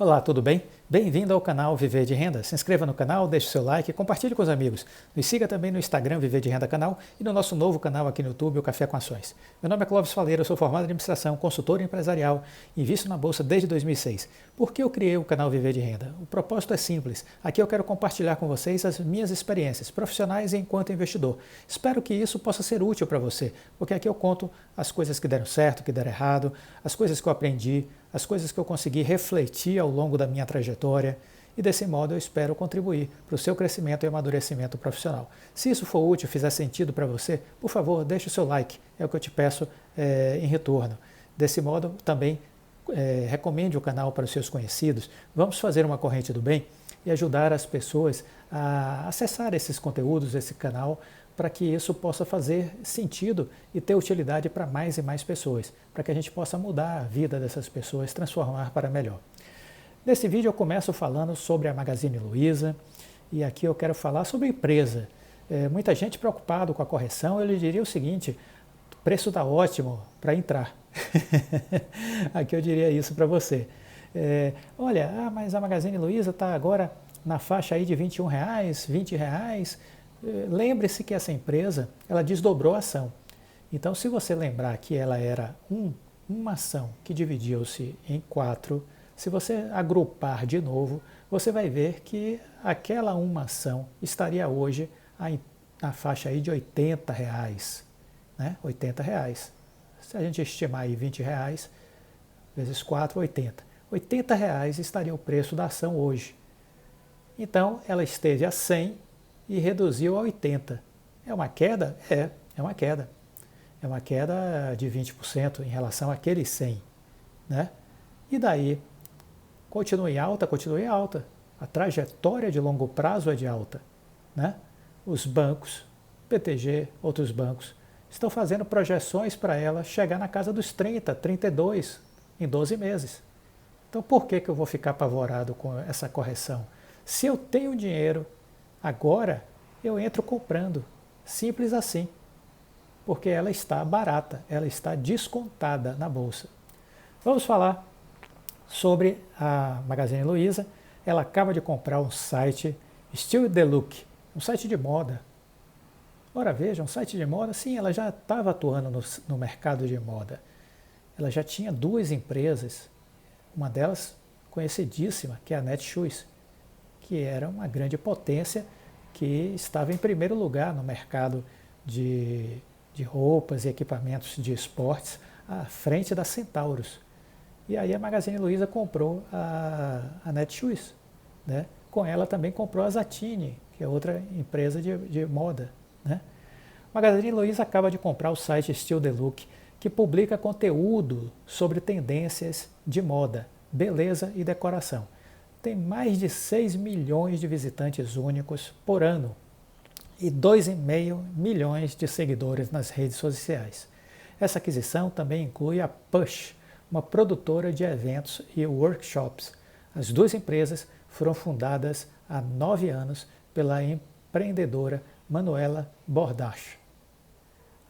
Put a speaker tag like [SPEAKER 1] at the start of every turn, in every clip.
[SPEAKER 1] Olá, tudo bem? Bem-vindo ao canal Viver de Renda. Se inscreva no canal, deixe seu like e compartilhe com os amigos. Nos siga também no Instagram Viver de Renda Canal e no nosso novo canal aqui no YouTube, o Café com Ações. Meu nome é Clóvis Faleiro, eu sou formado em administração, consultor empresarial e invisto na Bolsa desde 2006. Por que eu criei o canal Viver de Renda? O propósito é simples. Aqui eu quero compartilhar com vocês as minhas experiências profissionais enquanto investidor. Espero que isso possa ser útil para você, porque aqui eu conto as coisas que deram certo, que deram errado, as coisas que eu aprendi, as coisas que eu consegui refletir ao longo da minha trajetória e desse modo eu espero contribuir para o seu crescimento e amadurecimento profissional. Se isso for útil, fizer sentido para você, por favor, deixe o seu like, é o que eu te peço em retorno. Desse modo, também recomende o canal para os seus conhecidos. Vamos fazer uma corrente do bem e ajudar as pessoas a acessar esses conteúdos, esse canal, para que isso possa fazer sentido e ter utilidade para mais e mais pessoas, para que a gente possa mudar a vida dessas pessoas, transformar para melhor. Nesse vídeo eu começo falando sobre a Magazine Luiza e aqui eu quero falar sobre a empresa. Muita gente preocupada com a correção, eu lhe diria o seguinte: o preço está ótimo para entrar. Aqui eu diria isso para você. Olha, mas a Magazine Luiza está agora na faixa aí de R$21, R$20. Lembre-se que essa empresa, ela desdobrou a ação. Então, se você lembrar que ela era uma ação que dividiu-se em 4, se você agrupar de novo, você vai ver que aquela uma ação estaria hoje na faixa aí de R$80, né? R$80. Se a gente estimar aí R$20 vezes 4, 80. R$80 estaria o preço da ação hoje. Então, ela esteve a 100 e reduziu a 80. É uma queda? É uma queda. É uma queda de 20% em relação àqueles 100. Né? E daí, continua em alta, continua em alta. A trajetória de longo prazo é de alta. Né? Os bancos, BTG, outros bancos, estão fazendo projeções para ela chegar na casa dos 30, 32 em 12 meses. Então, por que eu vou ficar apavorado com essa correção? Se eu tenho dinheiro, agora eu entro comprando, simples assim, porque ela está barata, ela está descontada na bolsa. Vamos falar sobre a Magazine Luiza. Ela acaba de comprar um site, Still The Look, um site de moda. Ora, veja, um site de moda, sim, ela já estava atuando no mercado de moda. Ela já tinha 2 empresas, uma delas conhecidíssima, que é a Netshoes, que era uma grande potência que estava em primeiro lugar no mercado de roupas e equipamentos de esportes, à frente da Centaurus. E aí a Magazine Luiza comprou a Netshoes. Né? Com ela também comprou a Zattini, que é outra empresa de moda. Né? A Magazine Luiza acaba de comprar o site Still The Look, que publica conteúdo sobre tendências de moda, beleza e decoração. Tem mais de 6 milhões de visitantes únicos por ano e 2,5 milhões de seguidores nas redes sociais. Essa aquisição também inclui a Push, uma produtora de eventos e workshops. As 2 empresas foram fundadas há 9 anos pela empreendedora Manuela Bordach.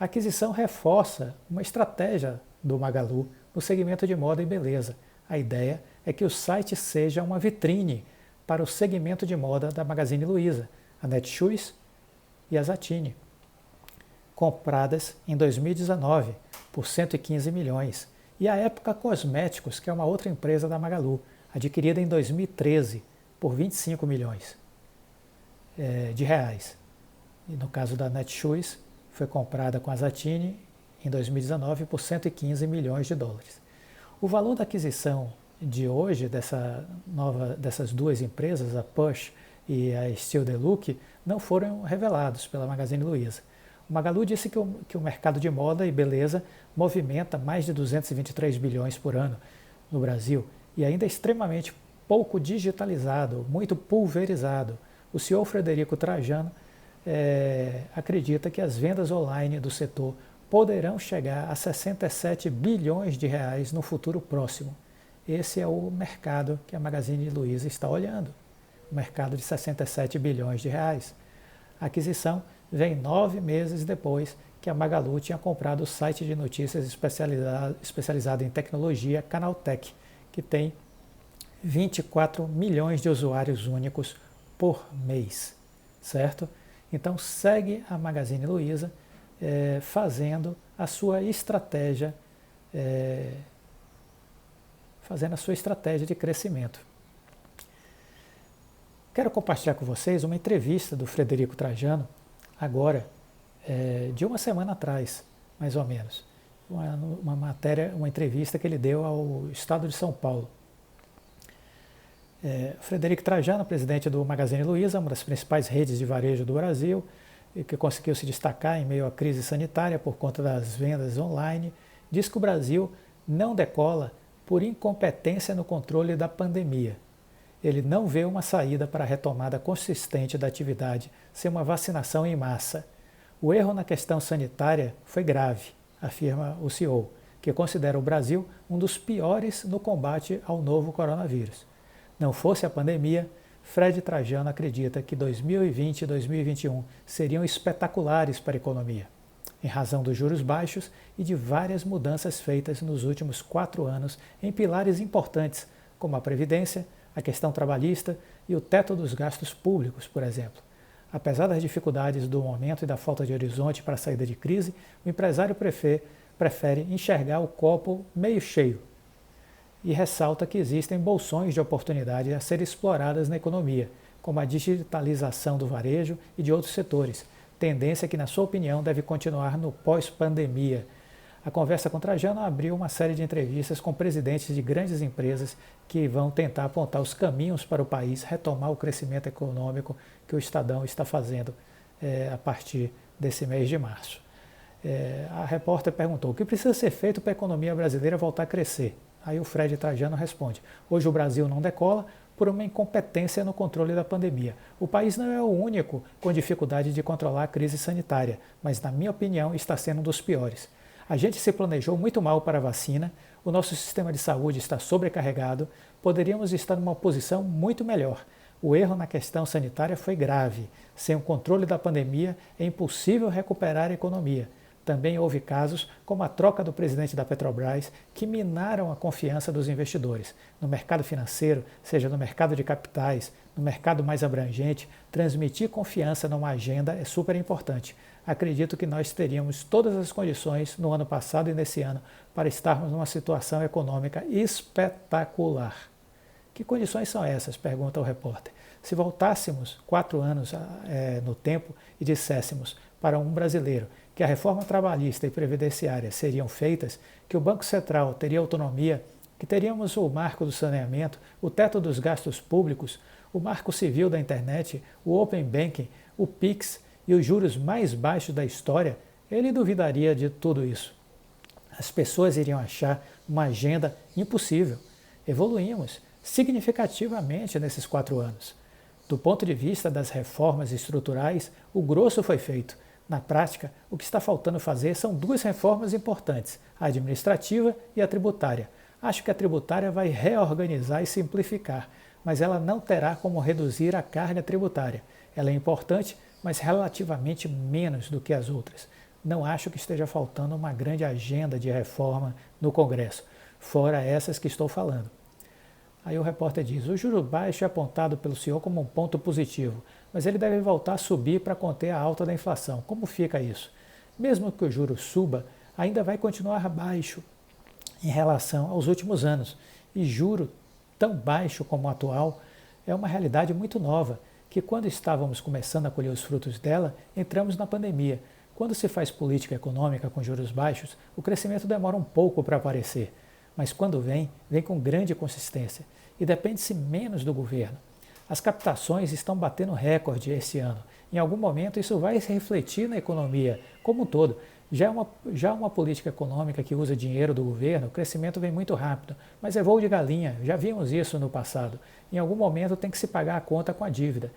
[SPEAKER 1] A aquisição reforça uma estratégia do Magalu no segmento de moda e beleza. A ideia é que o site seja uma vitrine para o segmento de moda da Magazine Luiza, a Netshoes e a Zattini, compradas em 2019 por 115 milhões, e a Época Cosméticos, que é uma outra empresa da Magalu, adquirida em 2013 por 25 milhões de reais. E no caso da Netshoes, foi comprada com a Zattini em 2019 por 115 milhões de dólares. O valor da aquisição de hoje dessas 2 empresas, a Push e a Still The Look, não foram revelados pela Magazine Luiza. O Magalu disse que o mercado de moda e beleza movimenta mais de 223 bilhões por ano no Brasil e ainda é extremamente pouco digitalizado, muito pulverizado. O CEO Frederico Trajano acredita que as vendas online do setor poderão chegar a 67 bilhões de reais no futuro próximo. Esse é o mercado que a Magazine Luiza está olhando, o mercado de 67 bilhões de reais. A aquisição vem 9 meses depois que a Magalu tinha comprado o site de notícias especializado em tecnologia Canaltech, que tem 24 milhões de usuários únicos por mês, certo? Então segue a Magazine Luiza fazendo a sua estratégia, de crescimento. Quero compartilhar com vocês uma entrevista do Frederico Trajano, agora, de uma semana atrás, mais ou menos. Uma entrevista que ele deu ao Estado de São Paulo. Frederico Trajano, presidente do Magazine Luiza, uma das principais redes de varejo do Brasil, e que conseguiu se destacar em meio à crise sanitária por conta das vendas online, diz que o Brasil não decola por incompetência no controle da pandemia. Ele não vê uma saída para a retomada consistente da atividade sem uma vacinação em massa. O erro na questão sanitária foi grave, afirma o CEO, que considera o Brasil um dos piores no combate ao novo coronavírus. Não fosse a pandemia, Fred Trajano acredita que 2020 e 2021 seriam espetaculares para a economia, em razão dos juros baixos e de várias mudanças feitas nos últimos 4 anos em pilares importantes, como a Previdência, a questão trabalhista e o teto dos gastos públicos, por exemplo. Apesar das dificuldades do momento e da falta de horizonte para a saída de crise, o empresário prefere enxergar o copo meio cheio e ressalta que existem bolsões de oportunidade a serem exploradas na economia, como a digitalização do varejo e de outros setores, tendência que, na sua opinião, deve continuar no pós-pandemia. A conversa com Trajano abriu uma série de entrevistas com presidentes de grandes empresas que vão tentar apontar os caminhos para o país retomar o crescimento econômico que o Estadão está fazendo a partir desse mês de março. A repórter perguntou: o que precisa ser feito para a economia brasileira voltar a crescer? Aí o Fred Trajano responde: hoje o Brasil não decola por uma incompetência no controle da pandemia. O país não é o único com dificuldade de controlar a crise sanitária, mas, na minha opinião, está sendo um dos piores. A gente se planejou muito mal para a vacina, o nosso sistema de saúde está sobrecarregado, poderíamos estar numa posição muito melhor. O erro na questão sanitária foi grave. Sem o controle da pandemia, é impossível recuperar a economia. Também houve casos como a troca do presidente da Petrobras, que minaram a confiança dos investidores. No mercado financeiro, seja no mercado de capitais, no mercado mais abrangente, transmitir confiança numa agenda é super importante. Acredito que nós teríamos todas as condições no ano passado e nesse ano para estarmos numa situação econômica espetacular. Que condições são essas? Pergunta o repórter. Se voltássemos 4 anos no tempo e disséssemos para um brasileiro que a reforma trabalhista e previdenciária seriam feitas, que o Banco Central teria autonomia, que teríamos o marco do saneamento, o teto dos gastos públicos, o marco civil da internet, o Open Banking, o PIX e os juros mais baixos da história, ele duvidaria de tudo isso. As pessoas iriam achar uma agenda impossível. Evoluímos significativamente nesses 4 anos. Do ponto de vista das reformas estruturais, o grosso foi feito. Na prática, o que está faltando fazer são 2 reformas importantes, a administrativa e a tributária. Acho que a tributária vai reorganizar e simplificar, mas ela não terá como reduzir a carga tributária. Ela é importante, mas relativamente menos do que as outras. Não acho que esteja faltando uma grande agenda de reforma no Congresso, fora essas que estou falando. Aí o repórter diz: o juro baixo é apontado pelo senhor como um ponto positivo, mas ele deve voltar a subir para conter a alta da inflação. Como fica isso? Mesmo que o juro suba, ainda vai continuar baixo em relação aos últimos anos. E juro tão baixo como o atual é uma realidade muito nova, que quando estávamos começando a colher os frutos dela, entramos na pandemia. Quando se faz política econômica com juros baixos, o crescimento demora um pouco para aparecer, mas quando vem com grande consistência e depende-se menos do governo. As captações estão batendo recorde esse ano. Em algum momento isso vai se refletir na economia como um todo. Já uma política econômica que usa dinheiro do governo, o crescimento vem muito rápido, mas é voo de galinha, já vimos isso no passado. Em algum momento tem que se pagar a conta com a dívida.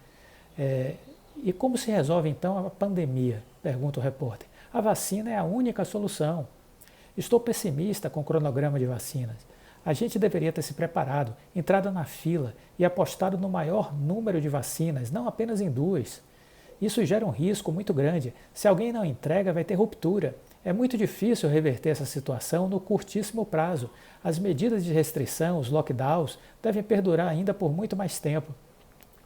[SPEAKER 1] E como se resolve então a pandemia? Pergunta o repórter. A vacina é a única solução. Estou pessimista com o cronograma de vacinas. A gente deveria ter se preparado, entrado na fila e apostado no maior número de vacinas, não apenas em 2. Isso gera um risco muito grande. Se alguém não entrega, vai ter ruptura. É muito difícil reverter essa situação no curtíssimo prazo. As medidas de restrição, os lockdowns, devem perdurar ainda por muito mais tempo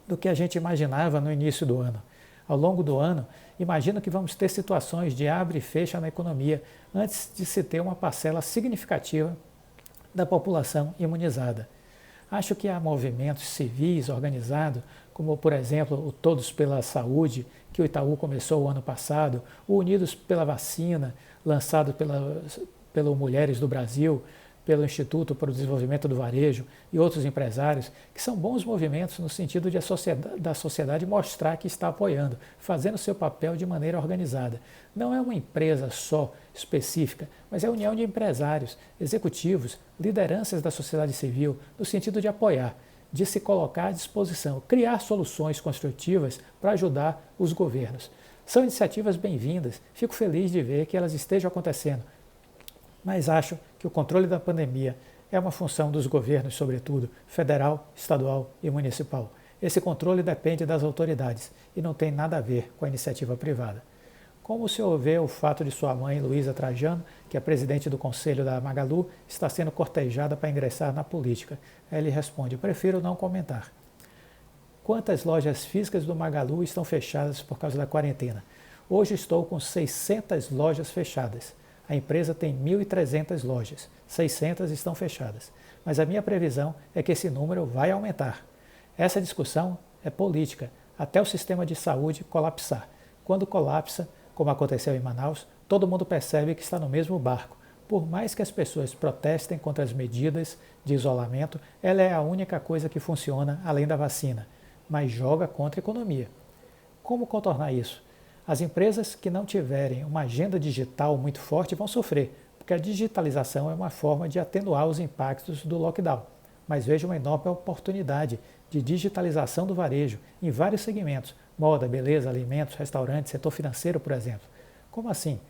[SPEAKER 1] do que a gente imaginava no início do ano. Ao longo do ano, imagino que vamos ter situações de abre e fecha na economia antes de se ter uma parcela significativa da população imunizada. Acho que há movimentos civis organizados, como por exemplo o Todos pela Saúde, que o Itaú começou o ano passado, o Unidos pela Vacina, lançado pelo Mulheres do Brasil, pelo Instituto para o Desenvolvimento do Varejo e outros empresários, que são bons movimentos no sentido de da sociedade mostrar que está apoiando, fazendo seu papel de maneira organizada. Não é uma empresa só específica, mas é a união de empresários, executivos, lideranças da sociedade civil, no sentido de apoiar, de se colocar à disposição, criar soluções construtivas para ajudar os governos. São iniciativas bem-vindas, fico feliz de ver que elas estejam acontecendo, mas acho que o controle da pandemia é uma função dos governos, sobretudo federal, estadual e municipal. Esse controle depende das autoridades e não tem nada a ver com a iniciativa privada. Como o senhor vê o fato de sua mãe, Luísa Trajano, que é presidente do conselho da Magalu, está sendo cortejada para ingressar na política? Aí ele responde: prefiro não comentar. Quantas lojas físicas do Magalu estão fechadas por causa da quarentena? Hoje estou com 600 lojas fechadas. A empresa tem 1.300 lojas, 600 estão fechadas. Mas a minha previsão é que esse número vai aumentar. Essa discussão é política, até o sistema de saúde colapsar. Quando colapsa, como aconteceu em Manaus, todo mundo percebe que está no mesmo barco. Por mais que as pessoas protestem contra as medidas de isolamento, ela é a única coisa que funciona além da vacina, mas joga contra a economia. Como contornar isso? As empresas que não tiverem uma agenda digital muito forte vão sofrer, porque a digitalização é uma forma de atenuar os impactos do lockdown. Mas vejo uma enorme oportunidade de digitalização do varejo em vários segmentos: moda, beleza, alimentos, restaurantes, setor financeiro, por exemplo. Como assim?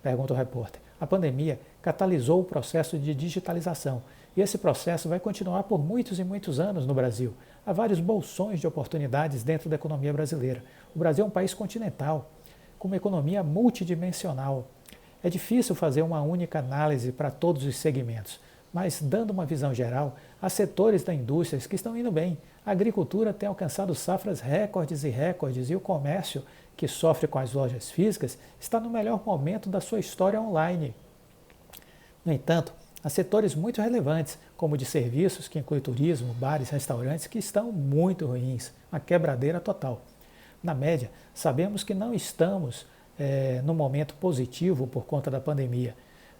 [SPEAKER 1] Pergunta o repórter. A pandemia catalisou o processo de digitalização e esse processo vai continuar por muitos e muitos anos no Brasil. Há vários bolsões de oportunidades dentro da economia brasileira. O Brasil é um país continental, com uma economia multidimensional. É difícil fazer uma única análise para todos os segmentos, mas dando uma visão geral, há setores da indústria que estão indo bem. A agricultura tem alcançado safras recordes e o comércio, que sofre com as lojas físicas, está no melhor momento da sua história online. No entanto, há setores muito relevantes, como o de serviços, que inclui turismo, bares, restaurantes, que estão muito ruins, uma quebradeira total. Na média, sabemos que não estamos no momento positivo por conta da pandemia.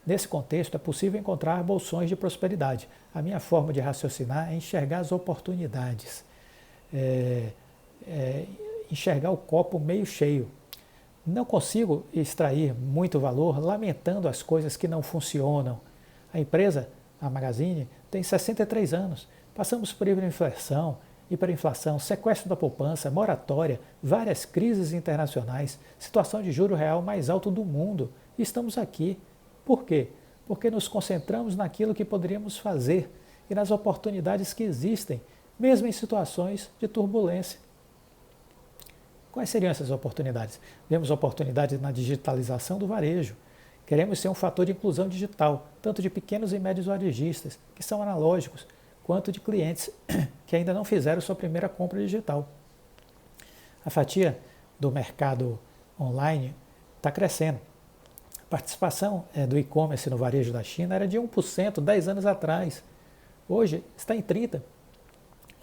[SPEAKER 1] Nesse contexto, é possível encontrar bolsões de prosperidade. A minha forma de raciocinar é enxergar as oportunidades, enxergar o copo meio cheio. Não consigo extrair muito valor lamentando as coisas que não funcionam. A empresa, a Magazine, tem 63 anos. Passamos por hiperinflação, sequestro da poupança, moratória, várias crises internacionais, situação de juro real mais alto do mundo. E estamos aqui. Por quê? Porque nos concentramos naquilo que poderíamos fazer e nas oportunidades que existem, mesmo em situações de turbulência. Quais seriam essas oportunidades? Vemos oportunidades na digitalização do varejo. Queremos ser um fator de inclusão digital, tanto de pequenos e médios varejistas, que são analógicos, quanto de clientes que ainda não fizeram sua primeira compra digital. A fatia do mercado online está crescendo. A participação do e-commerce no varejo da China era de 1% 10 anos atrás. Hoje está em 30%.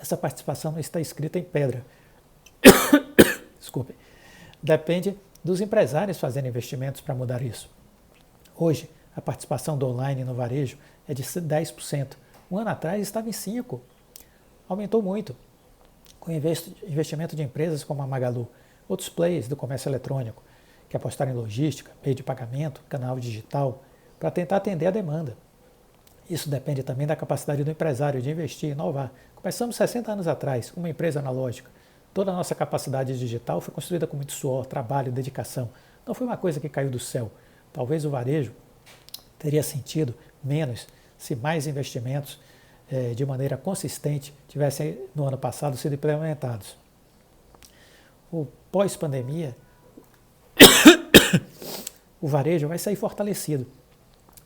[SPEAKER 1] Essa participação não está escrita em pedra. Desculpe. Depende dos empresários fazendo investimentos para mudar isso. Hoje, a participação do online no varejo é de 10%. Um ano atrás estava em 5%. Aumentou muito. Com investimento de empresas como a Magalu, outros players do comércio eletrônico, que apostaram em logística, meio de pagamento, canal digital, para tentar atender a demanda. Isso depende também da capacidade do empresário de investir e inovar. Começamos 60 anos atrás, com uma empresa analógica. Toda a nossa capacidade digital foi construída com muito suor, trabalho, dedicação. Não foi uma coisa que caiu do céu. Talvez o varejo teria sentido menos se mais investimentos de maneira consistente tivessem no ano passado sido implementados. O pós-pandemia o varejo vai sair fortalecido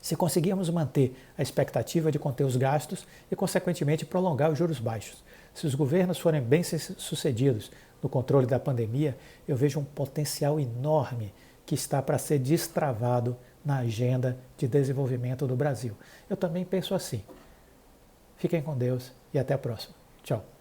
[SPEAKER 1] se conseguirmos manter a expectativa de conter os gastos e, consequentemente, prolongar os juros baixos. Se os governos forem bem-sucedidos no controle da pandemia, eu vejo um potencial enorme que está para ser destravado na agenda de desenvolvimento do Brasil. Eu também penso assim. Fiquem com Deus e até a próxima. Tchau.